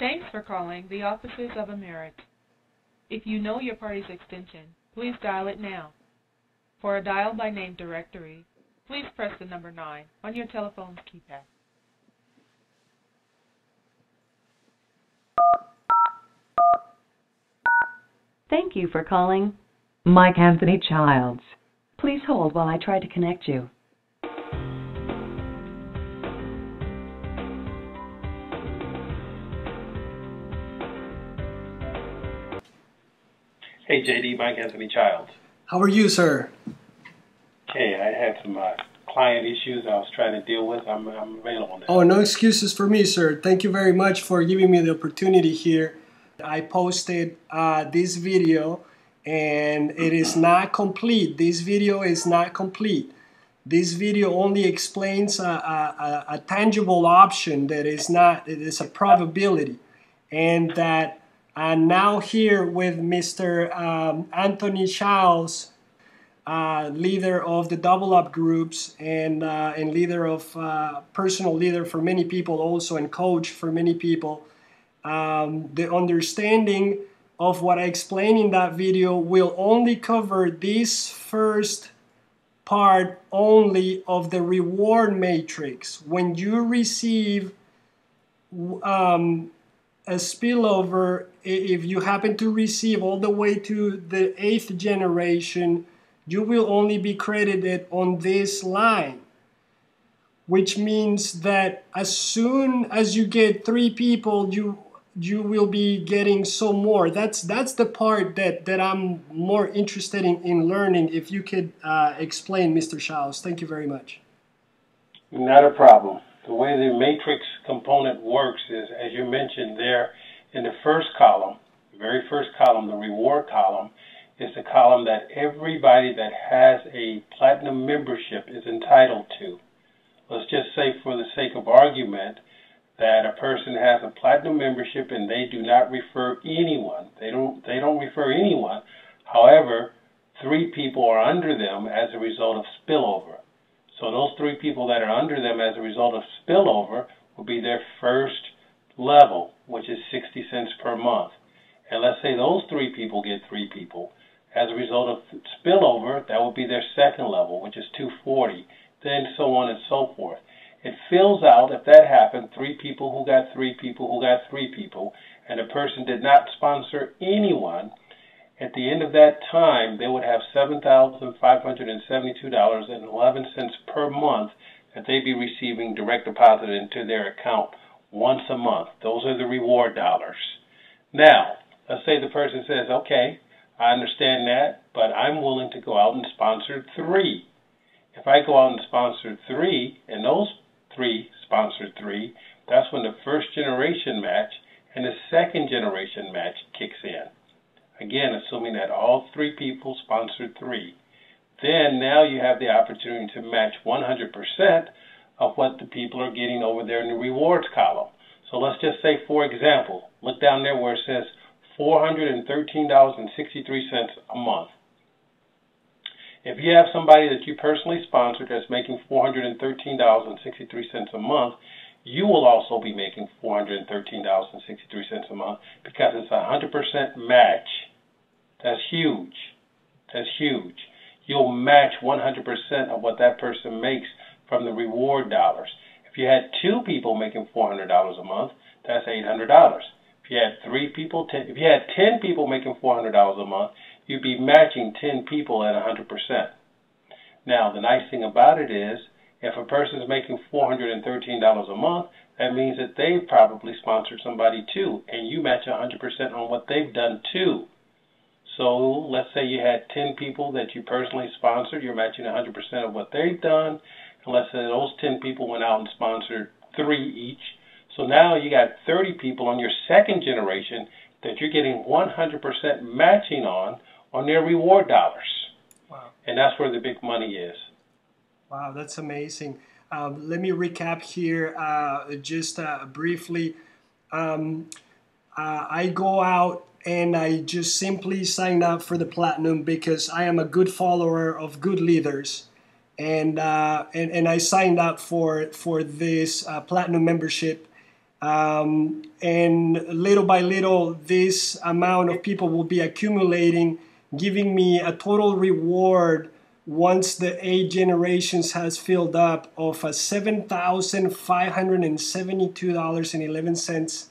Thanks for calling the Offices of a Merit. If you know your party's extension, please dial it now. For a dial by name directory, please press the number 9 on your telephone's keypad. Thank you for calling Mike Anthony Childs. Please hold while I try to connect you. Hey JD, Mike Anthony Childs. How are you, sir? Okay, I had some client issues I was trying to deal with. I'm available now. Oh, no excuses for me, sir. Thank you very much for giving me the opportunity here. I posted this video and it is not complete. This video is not complete. This video only explains a tangible option that is not, it is a probability. And that I'm now here with Mr. Anthony Childs, leader of the Double Up groups and leader of personal leader for many people also and coach for many people. The understanding of what I explained in that video will only cover this first part only of the reward matrix. When you receive a spillover, if you happen to receive all the way to the 8th generation, you will only be credited on this line, which means that as soon as you get 3 people, you will be getting some more. That's the part that I'm more interested in learning. If you could explain, Mr. Childs. Thank you very much. Not a problem. The way the matrix component works is, as you mentioned there, in the first column, the very first column, the reward column, is the column that everybody that has a platinum membership is entitled to. Let's just say, for the sake of argument, that a person has a platinum membership and they do not refer anyone. They don't refer anyone. However, 3 people are under them as a result of spillover. So those 3 people that are under them as a result of spillover will be their first level, which is 60 cents per month. And let's say those 3 people get 3 people. As a result of spillover, that will be their second level, which is 240, then so on and so forth. It fills out, if that happened, 3 people who got 3 people who got 3 people, and the person did not sponsor anyone. At the end of that time, they would have $7,572.11 per month that they'd be receiving direct deposited into their account once a month. Those are the reward dollars. Now, let's say the person says, okay, I understand that, but I'm willing to go out and sponsor 3. If I go out and sponsor 3, and those 3 sponsor 3, that's when the first generation match and the second generation match kicks in. Again, assuming that all 3 people sponsored 3. Then now you have the opportunity to match 100% of what the people are getting over there in the rewards column. So let's just say, for example, look down there where it says $413.63 a month. If you have somebody that you personally sponsored that's making $413.63 a month, you will also be making $413.63 a month because it's a 100% match. That's huge. That's huge. You'll match 100% of what that person makes from the reward dollars. If you had 2 people making $400 a month, that's $800. If you had 3 people, if you had 10 people making $400 a month, you'd be matching 10 people at 100%. Now, the nice thing about it is, if a person is making $413 a month, that means that they've probably sponsored somebody too, and you match 100% on what they've done too. So let's say you had 10 people that you personally sponsored, you're matching 100% of what they've done, and let's say those 10 people went out and sponsored 3 each. So now you got 30 people on your second generation that you're getting 100% matching on their reward dollars. Wow. And that's where the big money is. Wow, that's amazing. Let me recap here just briefly. I go out and I just simply sign up for the Platinum because I am a good follower of good leaders. And I signed up for this Platinum membership And little by little, this amount of people will be accumulating, giving me a total reward once the 8 generations has filled up of a $7,572.11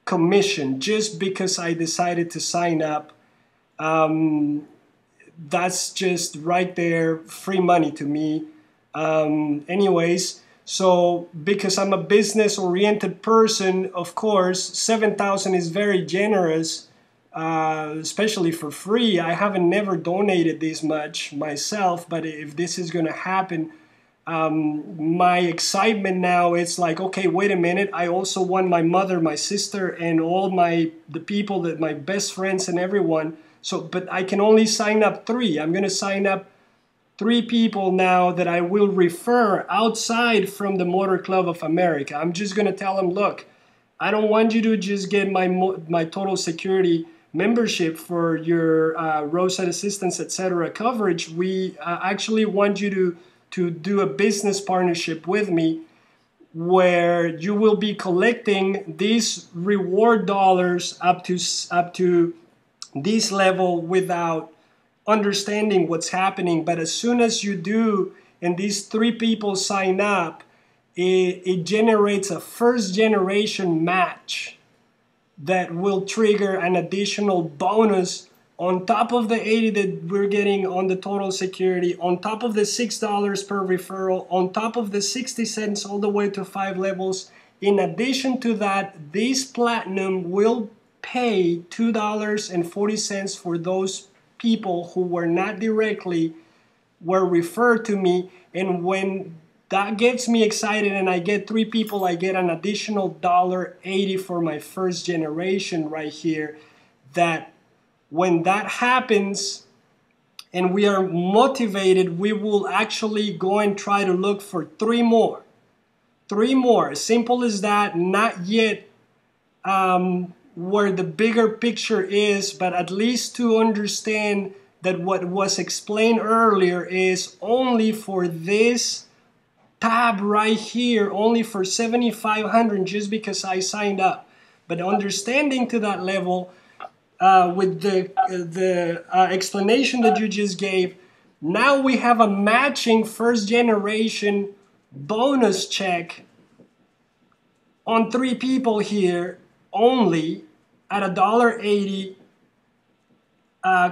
commission just because I decided to sign up. That's just right there, free money to me. Anyways, so because I'm a business-oriented person, of course, 7,000 is very generous, especially for free. I haven't never donated this much myself, but if this is going to happen, my excitement now, it's like, okay, wait a minute. I also want my mother, my sister, and all the people that my best friends and everyone. So, but I can only sign up 3. I'm going to sign up 3 people now that I will refer outside from the Motor Club of America. I'm just going to tell them, look, I don't want you to just get my total security membership for your roadside assistance, etc. coverage. We actually want you to do a business partnership with me where you will be collecting these reward dollars up to this level without understanding what's happening. But as soon as you do, and these 3 people sign up, it generates a first generation match that will trigger an additional bonus on top of the 80 that we're getting on the total security, on top of the $6 per referral, on top of the 60 cents all the way to 5 levels. In addition to that, this platinum will pay $2.40 for those people who were not directly referred to me. And when that gets me excited and I get 3 people, I get an additional $1.80 for my first generation right here. That when that happens and we are motivated, we will actually go and try to look for 3 more. 3 more, simple as that. Not yet where the bigger picture is, but at least to understand that what was explained earlier is only for this tab right here, only for 7,500 just because I signed up. But understanding to that level, with the explanation that you just gave, now we have a matching first generation bonus check on 3 people here only at $1.80,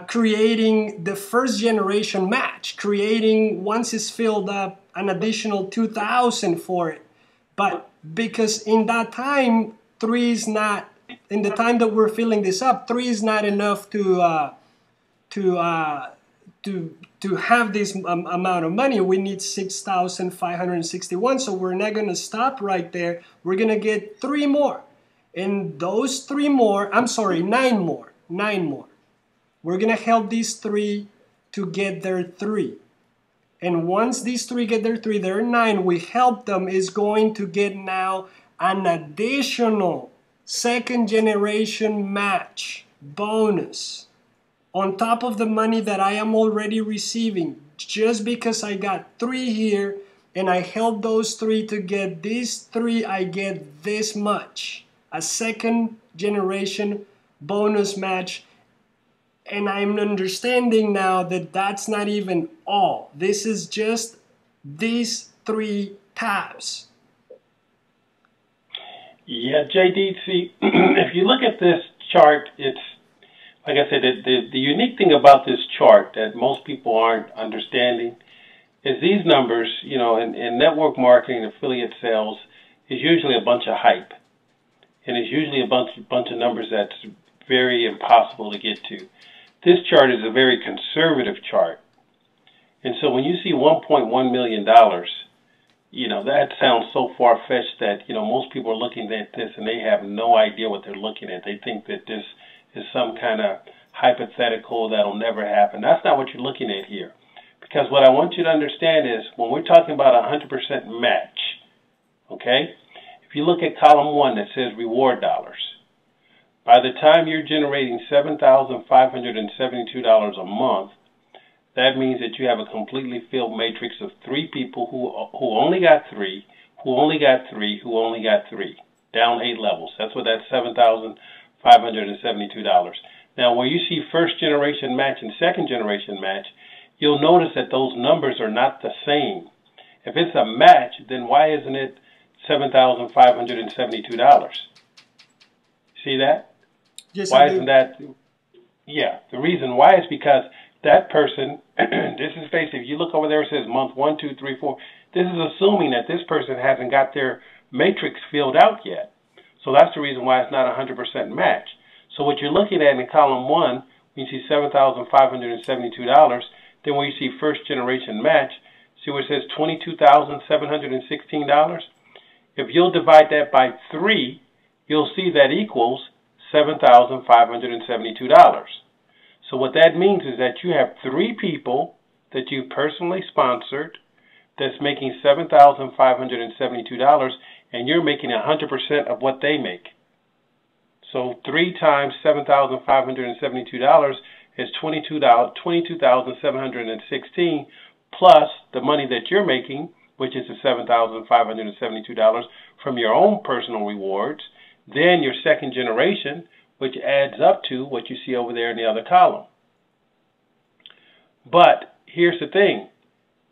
creating the first generation match, creating, once it's filled up, an additional 2,000 for it. But because in that time, 3 is not, in the time that we're filling this up, 3 is not enough to have this amount of money. We need 6,561. So we're not going to stop right there. We're going to get 3 more. And those 3 more, I'm sorry, 9 more. 9 more. We're going to help these 3 to get their 3. And once these 3 get their 3, their 9, we help them, is going to get now an additional second generation match bonus on top of the money that I am already receiving, just because I got 3 here and I helped those 3 to get these 3, I get this much, a second generation bonus match. And I'm understanding now that that's not even all. This is just these 3 tabs. Yeah, JD, if you look at this chart, it's, like I said, the unique thing about this chart that most people aren't understanding is these numbers, you know, in network marketing, affiliate sales, is usually a bunch of hype. And it's usually a bunch of numbers that's very impossible to get to. This chart is a very conservative chart. And so when you see $1.1 million, you know, that sounds so far-fetched that, you know, most people are looking at this and they have no idea what they're looking at. They think that this is some kind of hypothetical that'll never happen. That's not what you're looking at here. Because what I want you to understand is when we're talking about a 100% match, okay, if you look at column 1 that says reward dollars, by the time you're generating $7,572 a month, that means that you have a completely filled matrix of 3 people who only got 3, who only got 3, who only got 3. down 8 levels. That's what that $7,572. Now, where you see first generation match and second generation match, you'll notice that those numbers are not the same. If it's a match, then why isn't it $7,572? See that? Yes, why I do. isn't that? Yeah, the reason why is because that person, this is basically, if you look over there, it says month 1, 2, 3, 4. This is assuming that this person hasn't got their matrix filled out yet. So that's the reason why it's not a 100% match. So what you're looking at in column 1, when you see $7,572, then when you see first generation match, see where it says $22,716? If you'll divide that by 3, you'll see that equals $7,572. So what that means is that you have 3 people that you personally sponsored that's making $7,572, and you're making 100% of what they make. So 3 times $7,572 is $22,716 plus the money that you're making, which is the $7,572 from your own personal rewards, then your second generation, which adds up to what you see over there in the other column. But here's the thing.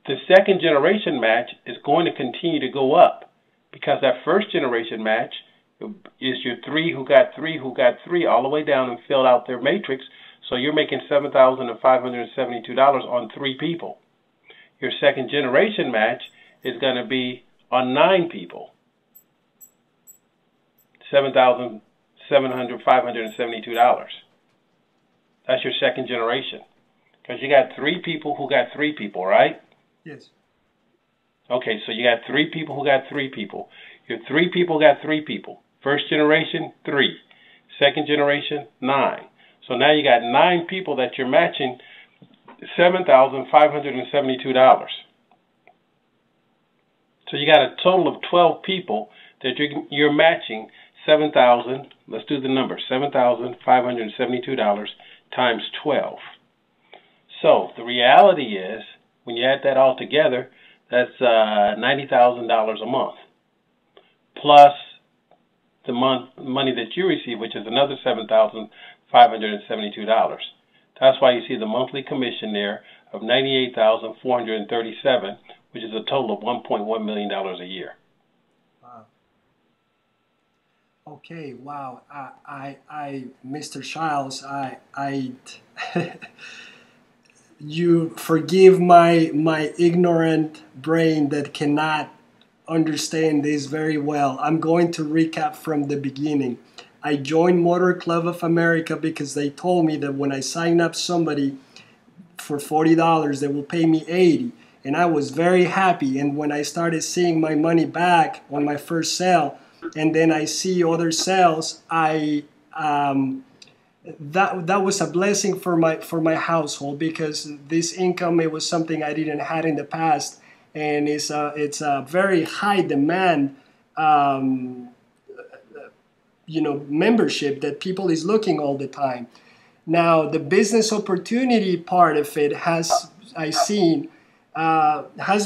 The second generation match is going to continue to go up because that first generation match is your 3 who got 3 who got 3 all the way down and filled out their matrix. So you're making $7,572 on 3 people. Your second generation match is going to be on 9 people. $7,572. That's your second generation. Because you got 3 people who got 3 people, right? Yes. Okay, so you got 3 people who got 3 people. Your 3 people got 3 people. First generation, 3. Second generation, 9. So now you got 9 people that you're matching $7,572. So you got a total of 12 people that you're matching $7,000. Let's do the number. $7,572 times 12. So the reality is, when you add that all together, that's $90,000 a month, plus the money that you receive, which is another $7,572. That's why you see the monthly commission there of $98,437, which is a total of $1.1 million a year. Wow. Okay. Wow. Mr. Childs, you forgive my ignorant brain that cannot understand this very well. I'm going to recap from the beginning. I joined Motor Club of America because they told me that when I sign up somebody for $40, they will pay me $80. And I was very happy. And when I started seeing my money back on my first sale, and then I see other sales, that was a blessing for my household, because this income, it was something I didn't have in the past, and it's a very high demand membership that people is looking all the time. Now the business opportunity part of it has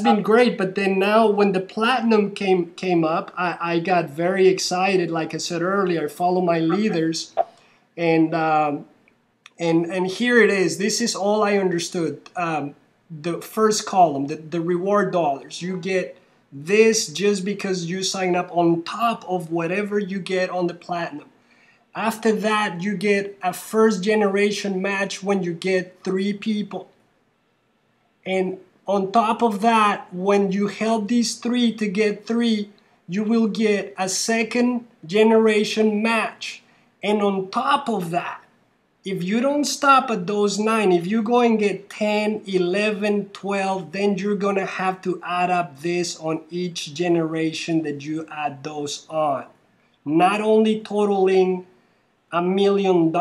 been great, but then now when the platinum came up, I got very excited. Like I said earlier, I follow my leaders. And here it is. This is all I understood. The first column, the reward dollars. You get this just because you sign up on top of whatever you get on the platinum. After that, you get a first generation match when you get 3 people. And on top of that, when you help these 3 to get 3, you will get a second generation match. And on top of that, if you don't stop at those 9, if you go and get 10, 11, 12, then you're going to have to add up this on each generation that you add those on. Not only totaling $1 million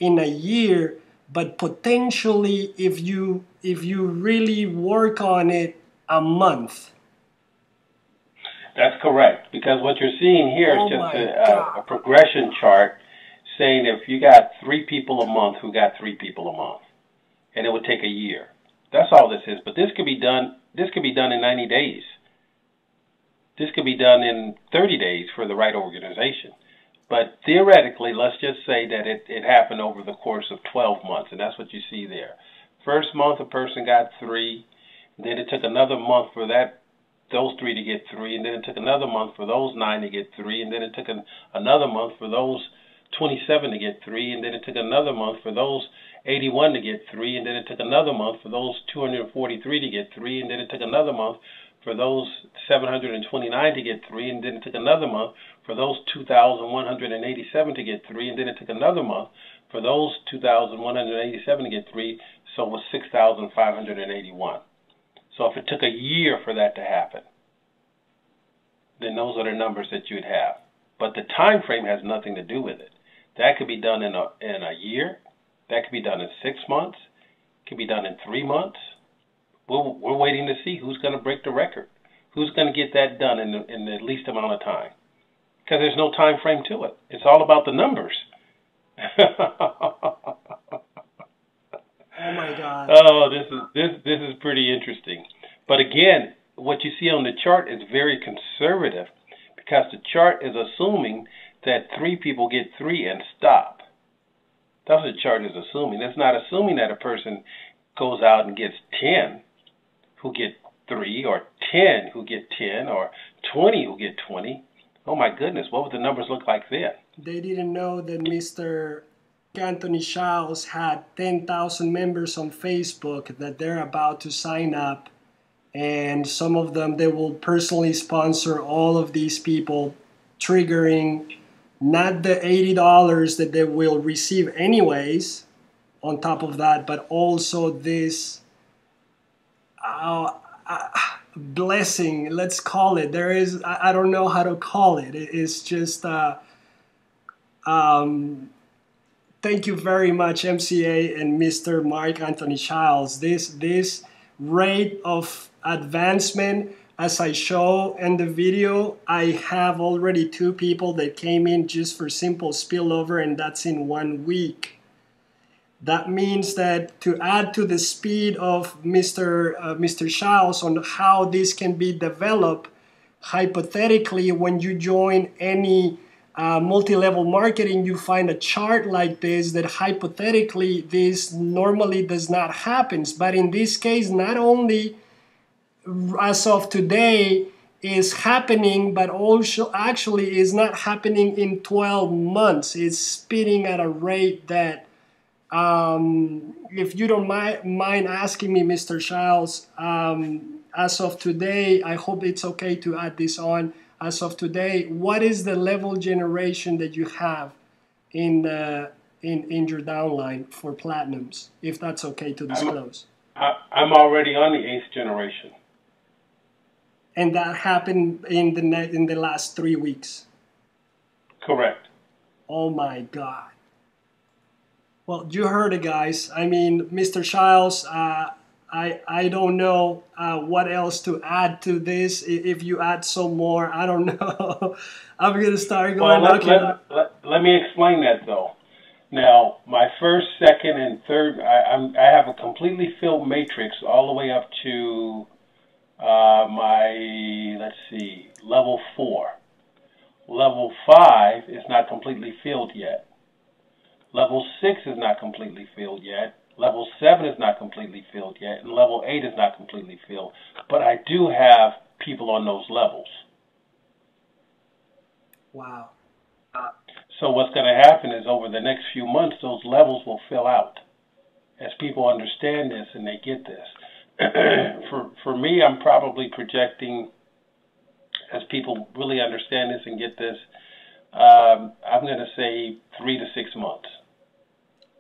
in a year, but potentially, if you really work on it, a month. That's correct, because what you're seeing here is just a progression chart saying if you got 3 people a month who got 3 people a month, and it would take a year. That's all this is. But this could be done in 90 days. This could be done in 30 days for the right organization. But theoretically, let's just say that it happened over the course of 12 months, and that's what you see there. First month, a person got 3, then it took another month for those 3 to get 3, and then it took another month for those 9 to get 3, and then it took another month for those 27 to get 3, and then it took another month for those 81 to get 3, and then it took another month for those 243 to get 3, and then it took another month for those 729 to get 3, and then it took another month for those 2,187 to get 3, and then it took another month for those 2,187 to get 3, so it was 6,581. So if it took a year for that to happen, then those are the numbers that you'd have. But the time frame has nothing to do with it. That could be done in a year. That could be done in 6 months. It could be done in 3 months. We're waiting to see who's going to break the record. Who's going to get that done in the least amount of time? Because there's no time frame to it. It's all about the numbers. Oh my God. Oh, this is pretty interesting. But again, what you see on the chart is very conservative, because the chart is assuming that 3 people get 3 and stop. That's what the chart is assuming. It's not assuming that a person goes out and gets 10 who get 3, or 10 who get 10, or 20 who get 20. Oh my goodness, what would the numbers look like then? They didn't know that Mr. Anthony Childs had 10,000 members on Facebook that they're about to sign up, and some of them, they will personally sponsor all of these people, triggering not the $80 that they will receive anyways on top of that, but also this blessing, let's call it. There is, I don't know how to call it. It's just, thank you very much, MCA and Mr. Mark Anthony Childs. This rate of advancement, as I show in the video, I have already 2 people that came in just for simple spillover, and that's in 1 week. That means that to add to the speed of Mr. Childs on how this can be developed, hypothetically, when you join any multi-level marketing, you find a chart like this that hypothetically this normally does not happen. But in this case, not only as of today is happening, but also actually is not happening in 12 months. It's speeding at a rate that, if you don't mind asking me, Mr. Childs, as of today, I hope it's okay to add this on. As of today, what is the level generation that you have in your downline for platinums, if that's okay to disclose? I'm already on the 8th generation. And that happened in the last 3 weeks? Correct. Oh my God. Well, you heard it, guys. I mean, Mr. Childs, I don't know what else to add to this. If you add some more, I don't know. I'm going to start going. Well, let me explain that, though. Now, my first, second, and third, I have a completely filled matrix all the way up to level 4. Level 5 is not completely filled yet. Level 6 is not completely filled yet. Level 7 is not completely filled yet. And level 8 is not completely filled. But I do have people on those levels. Wow. So what's going to happen is over the next few months, those levels will fill out as people understand this and they get this. For me, I'm probably projecting, as people really understand this and get this, I'm going to say 3 to 6 months.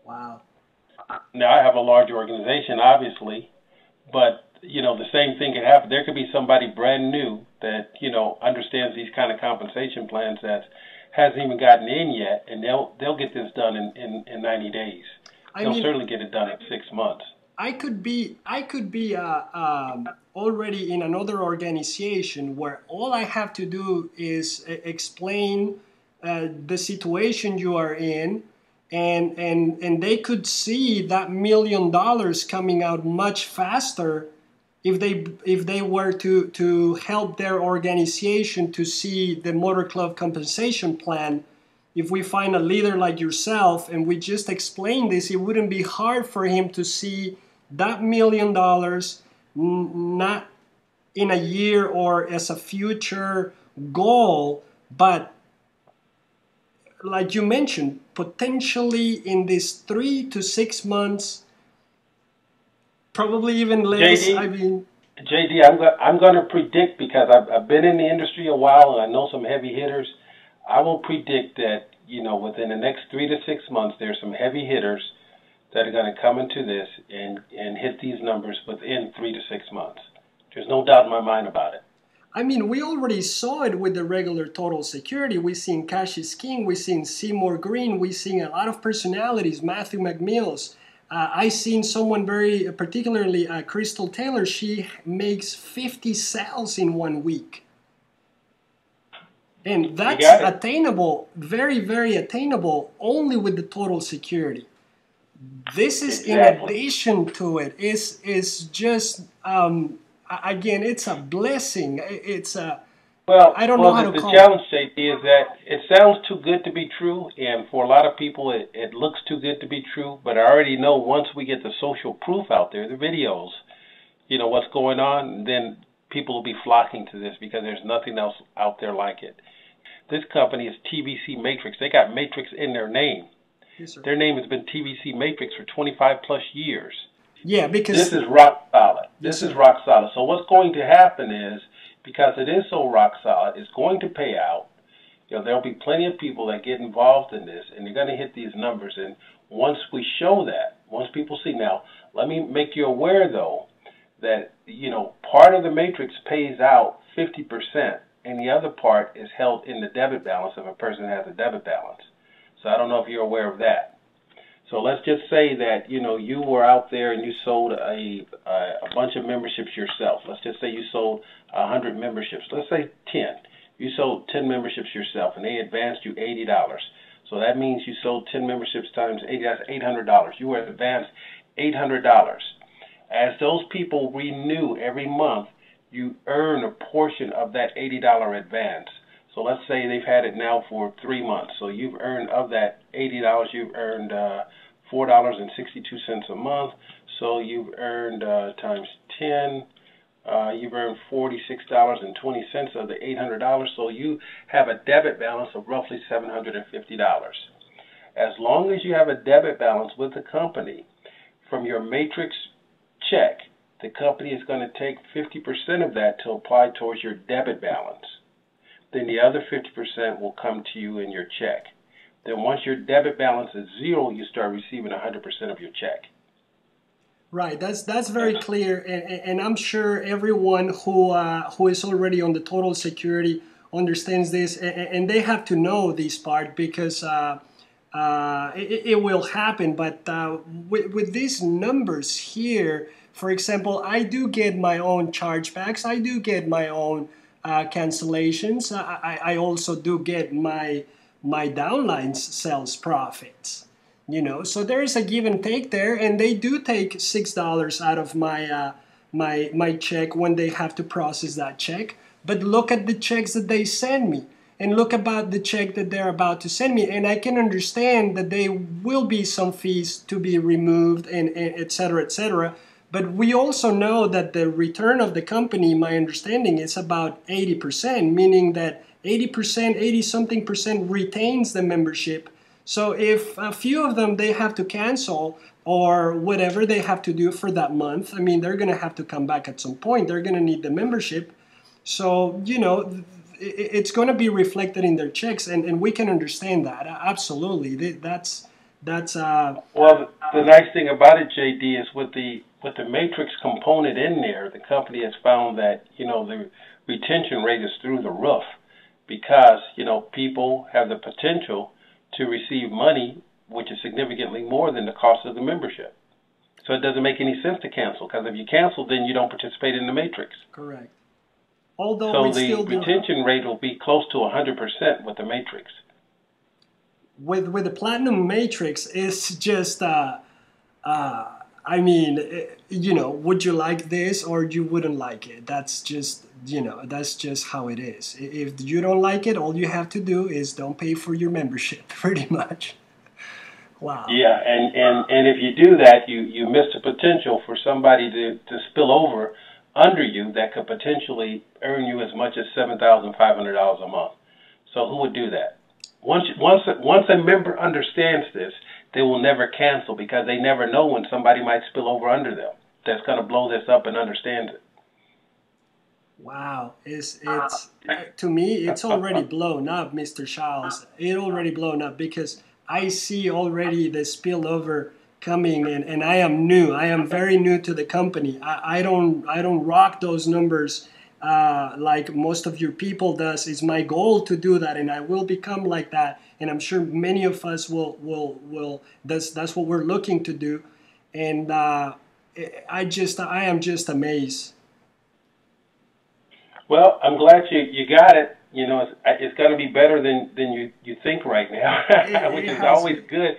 Wow. Now, I have a large organization, obviously, but, the same thing could happen. There could be somebody brand new that, understands these kind of compensation plans that hasn't even gotten in yet, and they'll get this done in 90 days. They'll certainly get it done in 6 months. I could be already in another organization where all I have to do is explain the situation you are in, and they could see that $1 million coming out much faster if they were to help their organization to see the motor club compensation plan, if we find a leader like yourself and we just explain this, it wouldn't be hard for him to see that $1 million not in a year or as a future goal, but like you mentioned, potentially in these 3 to 6 months, probably even less. JD, I'm going to predict, because I've been in the industry a while and I know some heavy hitters. I will predict that, within the next 3 to 6 months, there's some heavy hitters that are going to come into this and hit these numbers within 3 to 6 months. There's no doubt in my mind about it. I mean, we already saw it with the regular Total Security. We've seen Cash is King. We've seen Seymour Green. We've seen a lot of personalities, Matthew McMills. I seen someone very particularly, Crystal Taylor. She makes 50 sales in 1 week. And that's attainable, very, very attainable, only with the Total Security. This is in addition to it. Is just, again, it's a blessing. It's a, I don't know how to call it. The challenge, JP, is that it sounds too good to be true, and for a lot of people, it looks too good to be true. But I already know once we get the social proof out there, the videos, what's going on, then people will be flocking to this because there's nothing else out there like it. This company is TVC Matrix. They got Matrix in their name. Yes, sir. Their name has been TVC Matrix for 25 plus years. Yeah, because this is rock solid. This is rock solid. So what's going to happen is, because it is so rock solid, it's going to pay out. There'll be plenty of people that get involved in this, and they're going to hit these numbers. And once we show that, once people see, now, let me make you aware, though, that, part of the matrix pays out 50%, and the other part is held in the debit balance if a person has a debit balance. So I don't know if you're aware of that. So let's just say that, you were out there and you sold a bunch of memberships yourself. Let's just say you sold 100 memberships. Let's say 10. You sold 10 memberships yourself, and they advanced you $80. So that means you sold 10 memberships times 80, that's $800. You were advanced $800. As those people renew every month, you earn a portion of that $80 advance. So let's say they've had it now for 3 months. So you've earned, of that $80, you've earned $4.62 a month. So you've earned times 10, you've earned $46.20 of the $800. So you have a debit balance of roughly $750. As long as you have a debit balance with the company, from your matrix check, the company is going to take 50% of that to apply towards your debit balance. Then the other 50% will come to you in your check. Then once your debit balance is zero, you start receiving 100% of your check. Right, that's very clear, and I'm sure everyone who is already on the Total Security understands this, and they have to know this part, because it will happen. But with these numbers here, for example, I do get my own chargebacks, I do get my own cancellations, I also do get my downlines sales profits. So there is a give and take there, and they do take $6 out of my check when they have to process that check. But look at the checks that they send me, and look about the check that they're about to send me, and I can understand that there will be some fees to be removed, and et cetera, et cetera. But we also know that the return of the company, my understanding, is about 80%, meaning that 80-something percent retains the membership. So if a few of them, they have to cancel or whatever they have to do for that month, I mean, they're going to have to come back at some point. They're going to need the membership. So, it's going to be reflected in their checks, and we can understand that. Absolutely. Well, the nice thing about it, JD, is with the matrix component in there, the company has found that, the retention rate is through the roof, because, people have the potential to receive money which is significantly more than the cost of the membership. So it doesn't make any sense to cancel, because if you cancel, then you don't participate in the matrix. Correct. Although so the retention rate will be close to 100% with the matrix. With the Platinum Matrix, it's just, I mean, you know, would you like this or you wouldn't like it? That's just, you know, that's just how it is. If you don't like it, all you have to do is don't pay for your membership, pretty much. Wow. Yeah, and if you do that, you miss the potential for somebody to spill over under you that could potentially earn you as much as $7,500 a month. So who would do that? Once a member understands this, they will never cancel because they never know when somebody might spill over under them that's going to blow this up and understands it. Wow, it's to me, it's already blown up, Mr. Charles. It already blown up because I see already the spillover coming, and I am new. I am very new to the company. I don't rock those numbers like most of your people does. It's my goal to do that, and I will become like that. And I'm sure many of us will. That's what we're looking to do, and I am just amazed. Well, I'm glad you got it. You know, it's going to be better than you think right now, which is always good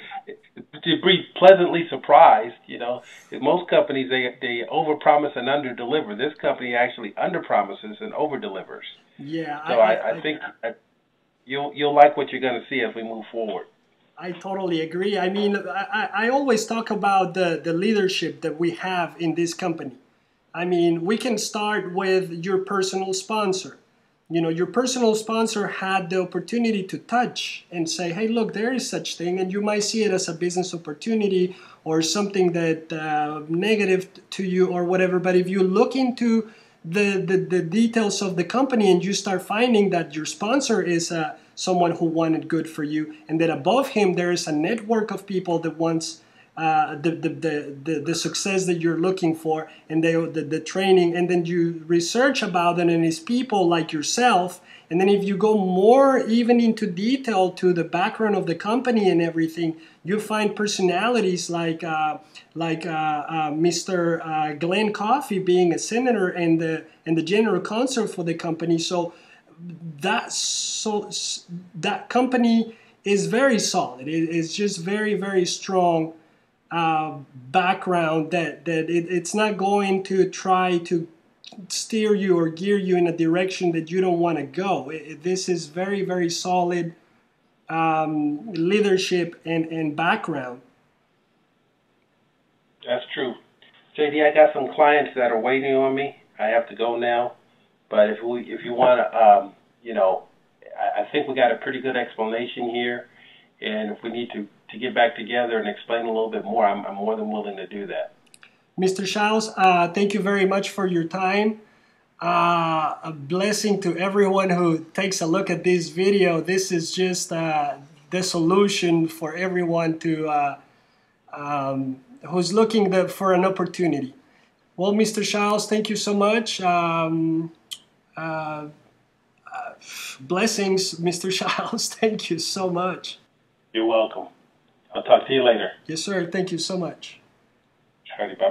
to be pleasantly surprised. You know, in most companies they overpromise and underdeliver. This company actually underpromises and overdelivers. Yeah. So I think you'll like what you're going to see as we move forward. I totally agree. I mean, I always talk about the leadership that we have in this company. I mean, we can start with your personal sponsor. You know, your personal sponsor had the opportunity to touch and say, hey, look, there is such thing. And you might see it as a business opportunity or something that negative to you or whatever. But if you look into the details of the company and you start finding that your sponsor is someone who wanted good for you, and that above him there is a network of people that wants the success that you're looking for, and the training, and then you research about it, and it's people like yourself. And then if you go more even into detail to the background of the company and everything, you find personalities like Mr. Glenn Coffey being a senator and the general counsel for the company. So that company is very solid. It's just very, very strong background that it's not going to try to steer you or gear you in a direction that you don't want to go. This is very, very solid leadership and background. That's true. JD, I got some clients that are waiting on me. I have to go now. But if you want to, you know, I think we got a pretty good explanation here. And if we need to get back together and explain a little bit more, I'm more than willing to do that. Mr. Childs, thank you very much for your time. A blessing to everyone who takes a look at this video. This is just the solution for everyone to who's looking for an opportunity. Well, Mr. Childs, thank you so much. Blessings, Mr. Childs. Thank you so much. You're welcome. I'll talk to you later. Yes, sir. Thank you so much. Alrighty, bye.